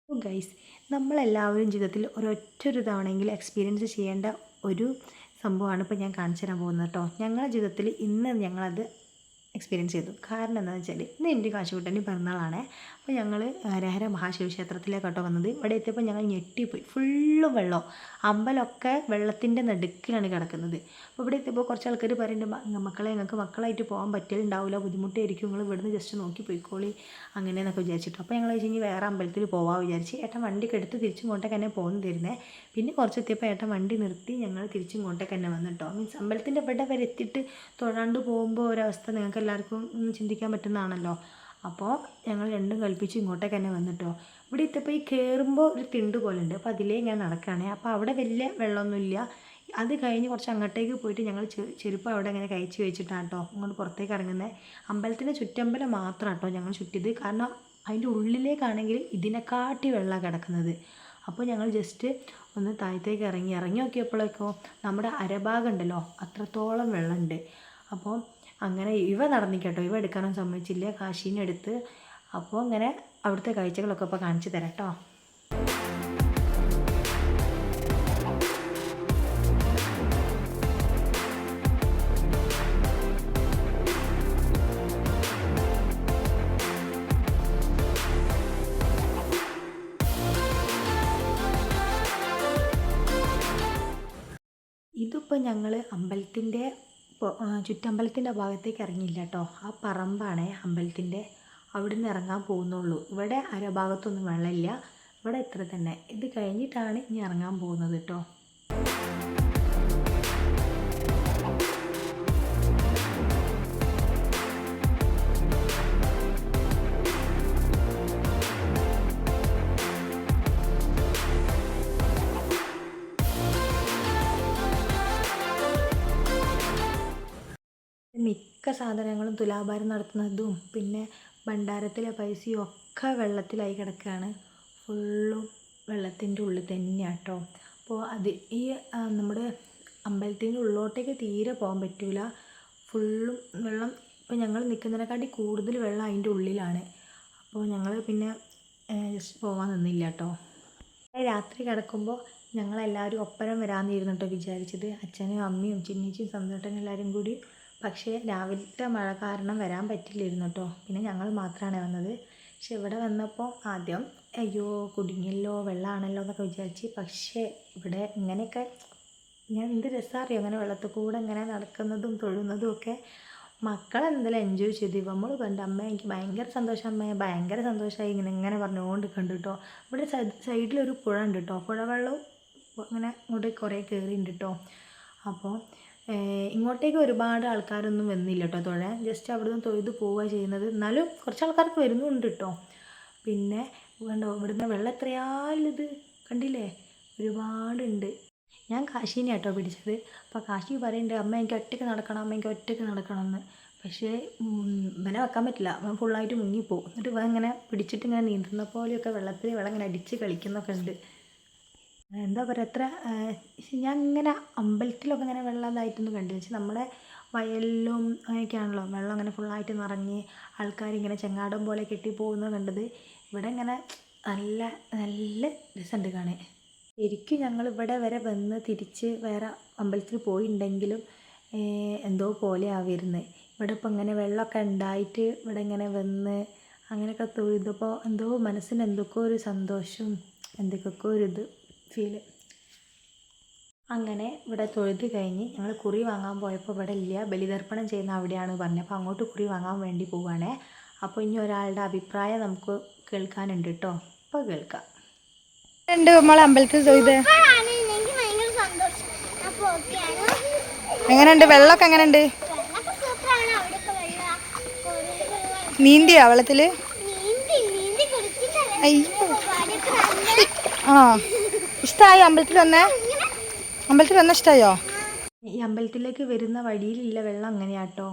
Guys, നമ്മളെല്ലാവരും ജീവിതത്തിൽ ഒരൊറ്റൊരു തവണയെങ്കിലും എക്സ്പീരിയൻസ് ചെയ്യേണ്ട ഒരു സംഭവമാണ് ഇപ്പോൾ ഞാൻ കാണിച്ചു തരാൻ പോകുന്നത് കേട്ടോ. ഞങ്ങളുടെ ജീവിതത്തിൽ ഇന്ന് ഞങ്ങളത് എക്സ്പീരിയൻസ് ചെയ്തു. കാരണം എന്താണെന്ന് വെച്ചാൽ ഇന്ന് എൻ്റെ കാശുകൂട്ടൻ്റെ പിറന്നാളാണ്. അപ്പോൾ ഞങ്ങൾ ഹരഹര മഹാശിവക്ഷേത്രത്തിലേക്കാട്ടോ വന്നത്. ഇവിടെ എത്തിയപ്പോൾ ഞങ്ങൾ ഞെട്ടിപ്പോയി. ഫുള്ളും വെള്ളം, അമ്പലമൊക്കെ വെള്ളത്തിൻ്റെ നടുക്കിലാണ് കിടക്കുന്നത്. അപ്പോൾ ഇവിടെ എത്തിയപ്പോൾ കുറച്ച് ആൾക്കാർ പറയുന്നുണ്ട്, മക്കളെ ഞങ്ങൾക്ക് മക്കളായിട്ട് പോകാൻ പറ്റലുണ്ടാവില്ല, ബുദ്ധിമുട്ടായിരിക്കും, നിങ്ങൾ ഇവിടുന്ന് ജസ്റ്റ് നോക്കി പോയിക്കോളി അങ്ങനെയെന്നൊക്കെ വിചാരിച്ചിട്ടു. അപ്പോൾ ഞങ്ങൾ വെച്ചെങ്കിൽ വേറെ അമ്പലത്തിൽ പോകാൻ വിചാരിച്ച് ഏട്ടൻ വണ്ടിക്ക് എടുത്ത് തിരിച്ചിങ്ങോട്ടേക്ക് തന്നെ പോകുന്നു തരുന്നേ. പിന്നെ കുറച്ച് എത്തിയപ്പോൾ ഏട്ടൻ വണ്ടി നിർത്തി ഞങ്ങൾ തിരിച്ചിങ്ങോട്ടേക്ക് തന്നെ വന്നിട്ടോ. മീൻസ് അമ്പലത്തിൻ്റെ ഇവിടെ വരെ എത്തിയിട്ട് തൊഴാണ്ട് പോകുമ്പോൾ ഒരവസ്ഥ നിങ്ങൾക്ക് എല്ലാവർക്കും ചിന്തിക്കാൻ പറ്റുന്നതാണല്ലോ. അപ്പോൾ ഞങ്ങൾ രണ്ടും കൽപ്പിച്ച് ഇങ്ങോട്ടേക്ക് തന്നെ വന്നിട്ടോ. ഇവിടെ എത്തിയപ്പോൾ ഈ കയറുമ്പോൾ ഒരു തിണ്ട് പോലെ ഉണ്ട്. അപ്പോൾ അതിലേ ഞാൻ നടക്കുകയാണ്. അപ്പോൾ അവിടെ വലിയ വെള്ളമൊന്നുമില്ല. അത് കഴിഞ്ഞ് കുറച്ച് അങ്ങോട്ടേക്ക് പോയിട്ട് ഞങ്ങൾ ചെരുപ്പ് അവിടെ ഇങ്ങനെ കഴിച്ച് വെച്ചിട്ടാണ് കേട്ടോ അങ്ങോട്ട് പുറത്തേക്ക് ഇറങ്ങുന്നത്. അമ്പലത്തിൻ്റെ ചുറ്റമ്പലം മാത്രം കേട്ടോ ഞങ്ങൾ ചുറ്റിയത്. കാരണം അതിൻ്റെ ഉള്ളിലേക്കാണെങ്കിൽ ഇതിനെക്കാട്ടി വെള്ളമാണ് കിടക്കുന്നത്. അപ്പോൾ ഞങ്ങൾ ജസ്റ്റ് ഒന്ന് താഴത്തേക്ക് ഇറങ്ങി നോക്കിയപ്പോഴേക്കോ നമ്മുടെ അരഭാഗം ഉണ്ടല്ലോ അത്രത്തോളം വെള്ളമുണ്ട്. അപ്പോൾ അങ്ങനെ ഇവ നടന്നിക്കട്ടോ, ഇവ എടുക്കാനൊന്നും സമ്മതിച്ചില്ല, കാശീനെ എടുത്ത്. അപ്പോൾ അങ്ങനെ അവിടുത്തെ കാഴ്ചകളൊക്കെ ഇപ്പോൾ കാണിച്ചു തരാം കേട്ടോ. ഇതിപ്പോൾ ഞങ്ങൾ അമ്പലത്തിൻ്റെ ചുറ്റമ്പലത്തിൻ്റെ ഭാഗത്തേക്ക് ഇറങ്ങിയില്ല കേട്ടോ. ആ പറമ്പാണ് അമ്പലത്തിൻ്റെ, അവിടെ നിന്ന് ഇറങ്ങാൻ പോകുന്നുള്ളൂ. ഇവിടെ അരഭാഗത്തൊന്നും വെള്ളമില്ല, ഇവിടെ ഇത്ര തന്നെ. ഇത് കഴിഞ്ഞിട്ടാണ് ഇനി ഇറങ്ങാൻ പോകുന്നത് കേട്ടോ. മിക്ക സാധനങ്ങളും തുലാഭാരം നടത്തുന്നതും പിന്നെ ഭണ്ഡാരത്തിലെ പൈസയും ഒക്കെ വെള്ളത്തിലായി കിടക്കുകയാണ്. ഫുള്ളും വെള്ളത്തിൻ്റെ ഉള്ളിൽ തന്നെയാണ് കേട്ടോ. അപ്പോൾ ഈ നമ്മുടെ അമ്പലത്തിൻ്റെ ഉള്ളിലോട്ടേക്ക് തീരെ പോകാൻ പറ്റില്ല. ഫുള്ളും വെള്ളം. ഇപ്പോൾ ഞങ്ങൾ നിൽക്കുന്നതിനെക്കാട്ടി കൂടുതൽ വെള്ളം അതിൻ്റെ ഉള്ളിലാണ്. അപ്പോൾ ഞങ്ങൾ പിന്നെ ജസ്റ്റ് പോകാൻ നിന്നില്ല കേട്ടോ. രാത്രി കിടക്കുമ്പോൾ ഞങ്ങളെല്ലാവരും ഒപ്പരം വരാമെന്നിരുന്നു കേട്ടോ വിചാരിച്ചത്, അച്ഛനും അമ്മയും ചിന്നിച്ചും സന്തോട്ടനും എല്ലാവരും കൂടി. പക്ഷേ രാവിലത്തെ മഴ കാരണം വരാൻ പറ്റില്ലായിരുന്നു കേട്ടോ. പിന്നെ ഞങ്ങൾ മാത്രമാണ് വന്നത്. പക്ഷെ ഇവിടെ വന്നപ്പോൾ ആദ്യം അയ്യോ കുടുങ്ങിയല്ലോ, വെള്ളമാണല്ലോ എന്നൊക്കെ വിചാരിച്ച്. പക്ഷേ ഇവിടെ ഇങ്ങനെയൊക്കെ ഞാൻ എന്ത് രസമാണ് അറിയോ, അങ്ങനെ വെള്ളത്തിൽ കൂടെ ഇങ്ങനെ നടക്കുന്നതും തൊഴുന്നതും ഒക്കെ. മക്കളെന്തെങ്കിലും എൻജോയ് ചെയ്തു. നമ്മൾ കണ്ട് അമ്മ എനിക്ക് ഭയങ്കര സന്തോഷം, അമ്മയെ ഭയങ്കര സന്തോഷമായി ഇങ്ങനെ പറഞ്ഞുകൊണ്ട് കണ്ടു കേട്ടോ. ഇവിടെ സൈഡിലൊരു പുഴ ഉണ്ട് കേട്ടോ. പുഴ വെള്ളവും ഇങ്ങനെ ഇങ്ങോട്ട് കുറേ കയറിയിട്ടുണ്ട് കേട്ടോ. അപ്പോൾ ഇങ്ങോട്ടേക്ക് ഒരുപാട് ആൾക്കാരൊന്നും വന്നില്ല കേട്ടോ തൊഴാൻ. ജസ്റ്റ് അവിടെ നിന്ന് തൊഴുത് പോവുക ചെയ്യുന്നത്. എന്നാലും കുറച്ച് ആൾക്കാർക്ക് വരുന്നുണ്ട് കേട്ടോ. പിന്നെ കണ്ടോ ഇവിടുന്ന് വെള്ളം എത്രയാലിത് കണ്ടില്ലേ, ഒരുപാടുണ്ട്. ഞാൻ കാശീനെ കേട്ടോ പിടിച്ചത്. അപ്പോൾ കാശി പറയുന്നുണ്ട് അമ്മ എനിക്ക് ഒറ്റയ്ക്ക് നടക്കണം, അമ്മ എനിക്ക് ഒറ്റയ്ക്ക് നടക്കണം എന്ന്. പക്ഷേ ഇവനെ വെക്കാൻ പറ്റില്ല, അവൻ ഫുള്ളായിട്ട് മുങ്ങിപ്പോവും. എന്നിട്ട് ഇവൻ ഇങ്ങനെ പിടിച്ചിട്ട് ഇങ്ങനെ നീന്തുന്ന പോലെയൊക്കെ വെള്ളത്തിൽ വെള്ളം ഇങ്ങനെ അടിച്ച് കളിക്കുന്നൊക്കെ ഉണ്ട്. എന്താ പറയുക, എത്ര ഞാൻ ഇങ്ങനെ അമ്പലത്തിലൊക്കെ ഇങ്ങനെ വെള്ളം ഇതായിട്ടൊന്നും കണ്ടില്ല. വെച്ചാൽ നമ്മുടെ വയലിലും അങ്ങനെയൊക്കെയാണല്ലോ വെള്ളം അങ്ങനെ ഫുള്ളായിട്ട് നിറഞ്ഞ് ആൾക്കാരിങ്ങനെ ചെങ്ങാടം പോലെ കെട്ടിപ്പോകുന്നത് കണ്ടത്. ഇവിടെ ഇങ്ങനെ നല്ല നല്ല രസമുണ്ട് കാണാൻ. ശരിക്കും ഞങ്ങൾ ഇവിടെ വരെ വന്ന് തിരിച്ച് വേറെ അമ്പലത്തിൽ പോയിട്ടുണ്ടെങ്കിലും എന്തോ പോലെ ആവുന്നത്. ഇവിടെ ഇപ്പം ഇങ്ങനെ വെള്ളമൊക്കെ ഉണ്ടായിട്ട് ഇവിടെ ഇങ്ങനെ വന്ന് അങ്ങനെയൊക്കെ തൊഴുതപ്പോൾ എന്തോ മനസ്സിന് എന്തൊക്കെയോ ഒരു സന്തോഷവും എന്തൊക്കെയൊക്കെ ഒരു ഇത് ഫീല്. അങ്ങനെ ഇവിടെ തൊഴുത് കഴിഞ്ഞ് ഞങ്ങൾ കുറി വാങ്ങാൻ പോയപ്പോൾ ഇവിടെ ഇല്ല, ബലിതർപ്പണം ചെയ്യുന്ന അവിടെയാണ് പറഞ്ഞത്. അപ്പോൾ അങ്ങോട്ട് കുറി വാങ്ങാൻ വേണ്ടി പോവുകയാണേ. അപ്പോൾ ഇനി ഒരാളുടെ അഭിപ്രായം നമുക്ക് കേൾക്കാനുണ്ട് കേട്ടോ. ഇപ്പോൾ കേൾക്കാം. നമ്മളെ അമ്പലത്തിൽ തൊഴുത് എങ്ങനെയുണ്ട്? വെള്ളമൊക്കെ എങ്ങനെയുണ്ട്? നീന്തിയോ വെള്ളത്തിൽ? ആ ഇഷ്ടമായോ അമ്പലത്തിൽ വന്നേ? അമ്പലത്തിൽ വന്നാൽ ഇഷ്ടമായോ? ഈ അമ്പലത്തിലേക്ക് വരുന്ന വഴിയിലില്ല വെള്ളം അങ്ങനെയാട്ടോ.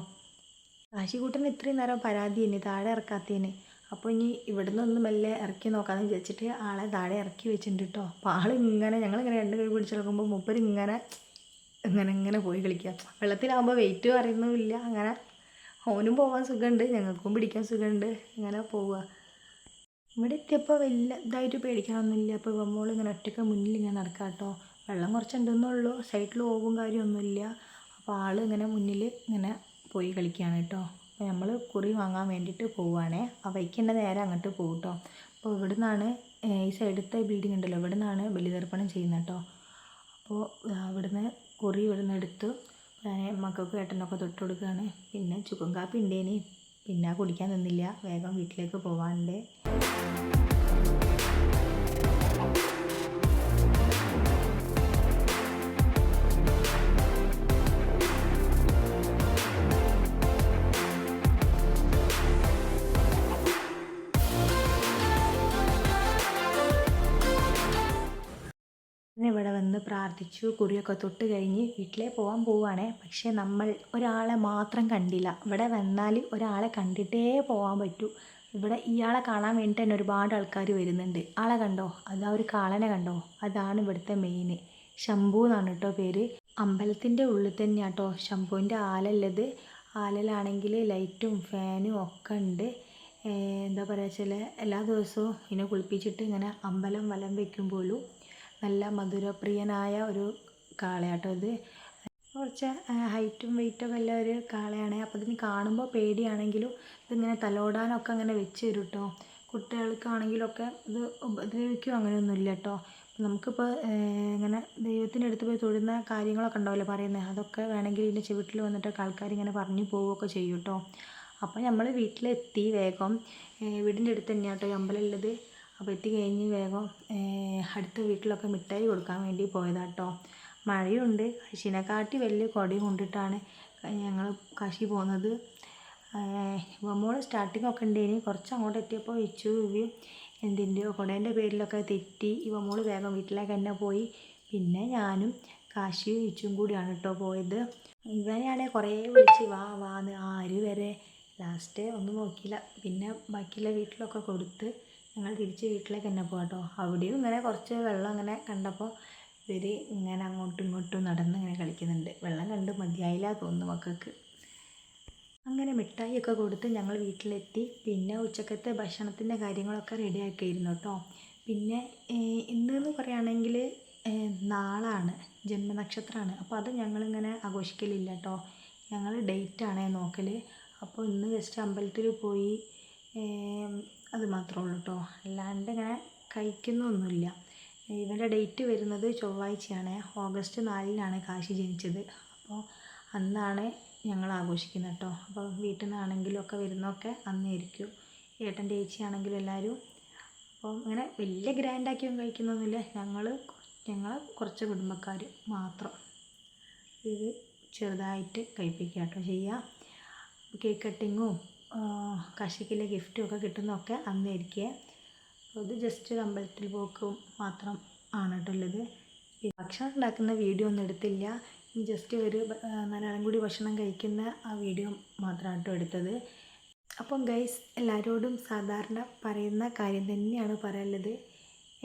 കാശിക്കൂട്ടന് ഇത്രയും നേരം പരാതി തന്നെ താഴെ ഇറക്കാത്തതിന്. അപ്പോൾ ഇനി ഇവിടുന്ന് ഒന്ന് മെല്ലെ ഇറക്കി നോക്കാമെന്ന് വിചാരിച്ചിട്ട് ആളെ താഴെ ഇറക്കി വെച്ചിട്ടുണ്ട് കേട്ടോ. അപ്പോൾ ആളിങ്ങനെ ഞങ്ങളിങ്ങനെ രണ്ട് കൈ പിടിച്ച് കിടക്കുമ്പോൾ മൂപ്പര് ഇങ്ങനെ പോയി കളിക്കുക. വെള്ളത്തിലാകുമ്പോൾ വെയിറ്റ് പറയുന്നുമില്ല. അങ്ങനെ ഓനും പോകാൻ സുഖമുണ്ട്, ഞങ്ങൾക്കും പിടിക്കാൻ സുഖമുണ്ട്. അങ്ങനെ പോവുക. ഇവിടെ എത്തിയപ്പോൾ വലിയ ഇതായിട്ട് പേടിക്കാനൊന്നുമില്ല. അപ്പോൾ ഇവമ്മോൾ ഇങ്ങനെ ഒറ്റയ്ക്ക് മുന്നിൽ ഇങ്ങനെ നടക്കാം കേട്ടോ. വെള്ളം കുറച്ചുണ്ടെന്നുള്ളൂ, സൈഡിൽ ഓവും കാര്യമൊന്നുമില്ല. അപ്പോൾ ആൾ ഇങ്ങനെ മുന്നിൽ ഇങ്ങനെ പോയി കളിക്കുകയാണ് കേട്ടോ. അപ്പോൾ നമ്മൾ കുറി വാങ്ങാൻ വേണ്ടിയിട്ട് പോവുകയാണേ. ആ വഴിക്ക് തന്നെ നേരെ അങ്ങോട്ട് പോകും കേട്ടോ. അപ്പോൾ ഇവിടെ നിന്നാണ് ഈ സൈഡത്തെ ബിൽഡിംഗ് ഉണ്ടല്ലോ, ഇവിടെ നിന്നാണ് ബലിതർപ്പണം ചെയ്യുന്നത് കേട്ടോ. അപ്പോൾ ഇവിടുന്ന് കുറി ഇവിടുന്ന് എടുത്ത് മക്കൾക്ക് ഏട്ടനൊക്കെ തൊട്ട് കൊടുക്കുകയാണ്. പിന്നെ ചുക്കും കാപ്പി ഉണ്ടേനി, പിന്നെ കുടിക്കാൻ നിന്നില്ല, വേഗം വീട്ടിലേക്ക് പോകാനുണ്ട്. ഇവിടെ വന്ന് പ്രാർത്ഥിച്ചു, കുറിയൊക്കെ തൊട്ട് കഴിഞ്ഞ് വീട്ടിലേ പോകാൻ പോവുകയാണേ. പക്ഷേ നമ്മൾ ഒരാളെ മാത്രം കണ്ടില്ല. ഇവിടെ വന്നാൽ ഒരാളെ കണ്ടിട്ടേ പോകാൻ പറ്റൂ. ഇവിടെ ഇയാളെ കാണാൻ വേണ്ടിയിട്ട് തന്നെ ഒരുപാട് ആൾക്കാർ വരുന്നുണ്ട്. ആളെ കണ്ടോ, അതാ ഒരു കാളനെ കണ്ടോ, അതാണ് ഇവിടുത്തെ മെയിൻ. ശംഭു എന്നാണ് കേട്ടോ പേര്. അമ്പലത്തിൻ്റെ ഉള്ളിൽ തന്നെയാണ് കേട്ടോ ശംഭുവിൻ്റെ ആലുള്ളത്. ആലിലാണെങ്കിൽ ലൈറ്റും ഫാനും ഒക്കെ ഉണ്ട്. എന്താ പറയുക വെച്ചാൽ എല്ലാ ദിവസവും ഇതിനെ കുളിപ്പിച്ചിട്ട് ഇങ്ങനെ അമ്പലം വലം വയ്ക്കുമ്പോഴും നല്ല മധുരപ്രിയനായ ഒരു കാളയാട്ടോ ഇത്. കുറച്ച് ഹൈറ്റും വെയിറ്റൊക്കെ ഉള്ള ഒരു കാളയാണ്. അപ്പോൾ ഇതിന് കാണുമ്പോൾ പേടിയാണെങ്കിലും ഇതിങ്ങനെ തലോടാനൊക്കെ അങ്ങനെ വെച്ച് തരും കേട്ടോ. കുട്ടികൾക്കാണെങ്കിലൊക്കെ ഇത് ഉപദ്രവിക്കുകയോ അങ്ങനെയൊന്നുമില്ല കേട്ടോ. നമുക്കിപ്പോൾ ഇങ്ങനെ ദൈവത്തിൻ്റെ പോയി തൊഴുന്ന കാര്യങ്ങളൊക്കെ ഉണ്ടാവില്ലേ പറയുന്നത്, അതൊക്കെ വേണമെങ്കിൽ ഇതിൻ്റെ ചുവട്ടിൽ വന്നിട്ടൊക്കെ ആൾക്കാർ ഇങ്ങനെ പറഞ്ഞു പോവുകയൊക്കെ ചെയ്യും കേട്ടോ. അപ്പോൾ നമ്മൾ വീട്ടിലെത്തി വേഗം. വീടിൻ്റെ അടുത്ത് തന്നെയാണ് കേട്ടോ ഈ അമ്പലം ഉള്ളത്. അപ്പോൾ എത്തി കഴിഞ്ഞ് വേഗം അടുത്ത വീട്ടിലൊക്കെ മിഠായി കൊടുക്കാൻ വേണ്ടി പോയതാണ് കേട്ടോ. മഴയുണ്ട്, കാശിനെക്കാട്ടി വലിയ കൊടയും കൊണ്ടിട്ടാണ് ഞങ്ങൾ കാശി പോകുന്നത്. ഇവമ്മോൾ സ്റ്റാർട്ടിങ്ങൊക്കെ ഉണ്ടേനി, കുറച്ച് അങ്ങോട്ട് എത്തിയപ്പോൾ വെച്ചു ഇവയും എന്തിൻ്റെയോ കുടേൻ്റെ പേരിലൊക്കെ തെറ്റി ഇവമ്മോൾ വേഗം വീട്ടിലേക്ക് തന്നെ പോയി. പിന്നെ ഞാനും കാശിയും ഇച്ചും കൂടിയാണ് കേട്ടോ പോയത്. ഇവനെയാണെ കുറേ വിളിച്ച് വാ വാന്ന് ആര് വരെ ലാസ്റ്റ് ഒന്നും നോക്കിയില്ല. പിന്നെ ബാക്കിയുള്ള വീട്ടിലൊക്കെ കൊടുത്ത് ഞങ്ങൾ തിരിച്ച് വീട്ടിലേക്ക് തന്നെ പോകാം കേട്ടോ. അവിടെയും ഇങ്ങനെ കുറച്ച് വെള്ളം അങ്ങനെ കണ്ടപ്പോൾ ഇവർ ഇങ്ങനെ അങ്ങോട്ടും ഇങ്ങോട്ടും നടന്ന് ഇങ്ങനെ കളിക്കുന്നുണ്ട്. വെള്ളം കണ്ട് മതിയായില്ല തോന്നുന്നു മക്കൾക്ക്. അങ്ങനെ മിഠായിയൊക്കെ കൊടുത്ത് ഞങ്ങൾ വീട്ടിലെത്തി. പിന്നെ ഉച്ചക്കത്തെ ഭക്ഷണത്തിൻ്റെ കാര്യങ്ങളൊക്കെ റെഡിയാക്കിയിരുന്നു കേട്ടോ. പിന്നെ ഇന്നെന്ന് പറയുകയാണെങ്കിൽ നാളാണ് ജന്മനക്ഷത്രമാണ്. അപ്പോൾ അത് ഞങ്ങളിങ്ങനെ ആഘോഷിക്കലില്ല കേട്ടോ. ഞങ്ങൾ ഡേറ്റാണ് നോക്കൽ. അപ്പോൾ ഇന്ന് ജസ്റ്റ് അമ്പലത്തിൽ പോയി, അത് മാത്രമേ ഉള്ളൂ കേട്ടോ. അല്ലാണ്ട് ഇങ്ങനെ കഴിക്കുന്നൊന്നുമില്ല. ഇവൻ്റെ ഡേറ്റ് വരുന്നത് ചൊവ്വാഴ്ചയാണ്. ഓഗസ്റ്റ് 4-നാണ് കാശി ജനിച്ചത്. അപ്പോൾ അന്നാണ് ഞങ്ങൾ ആഘോഷിക്കുന്നത് കേട്ടോ. അപ്പോൾ വീട്ടിൽ നിന്നാണെങ്കിലും ഒക്കെ വരുന്നതൊക്കെ അന്നായിരിക്കും. ഏട്ടൻ്റെ ചേച്ചിയാണെങ്കിലും എല്ലാവരും. അപ്പോൾ അങ്ങനെ വലിയ ഗ്രാൻഡാക്കിയൊന്നും കഴിക്കുന്നൊന്നുമില്ല. ഞങ്ങൾ കുറച്ച് കുടുംബക്കാർ മാത്രം ഇത് ചെറുതായിട്ട് കഴിപ്പിക്കുക കേട്ടോ ചെയ്യുക. കേക്ക് കട്ടിങ്ങും കാശിക്കുള്ള ഗിഫ്റ്റും ഒക്കെ കിട്ടുന്നതൊക്കെ അന്നായിരിക്കേ. അപ്പോൾ ഇത് ജസ്റ്റ് ഒരു അമ്പലത്തിൽ പോക്കും മാത്രം ആണ് കേട്ടോ ഉള്ളത്. ഭക്ഷണം ഉണ്ടാക്കുന്ന വീഡിയോ ഒന്നും എടുത്തില്ല. ജസ്റ്റ് ഒരു നാലാളും കൂടി ഭക്ഷണം കഴിക്കുന്ന ആ വീഡിയോ മാത്രമാണ് കേട്ടോ എടുത്തത്. അപ്പം ഗൈസ്, എല്ലാവരോടും സാധാരണ പറയുന്ന കാര്യം തന്നെയാണ് പറയാനുള്ളത്.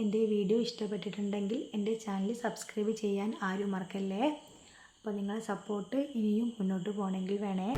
എൻ്റെ വീഡിയോ ഇഷ്ടപ്പെട്ടിട്ടുണ്ടെങ്കിൽ എൻ്റെ ചാനൽ സബ്സ്ക്രൈബ് ചെയ്യാൻ ആരും മറക്കല്ലേ. അപ്പോൾ നിങ്ങളെ സപ്പോർട്ട് ഇനിയും മുന്നോട്ട് പോകണമെങ്കിൽ വേണേ.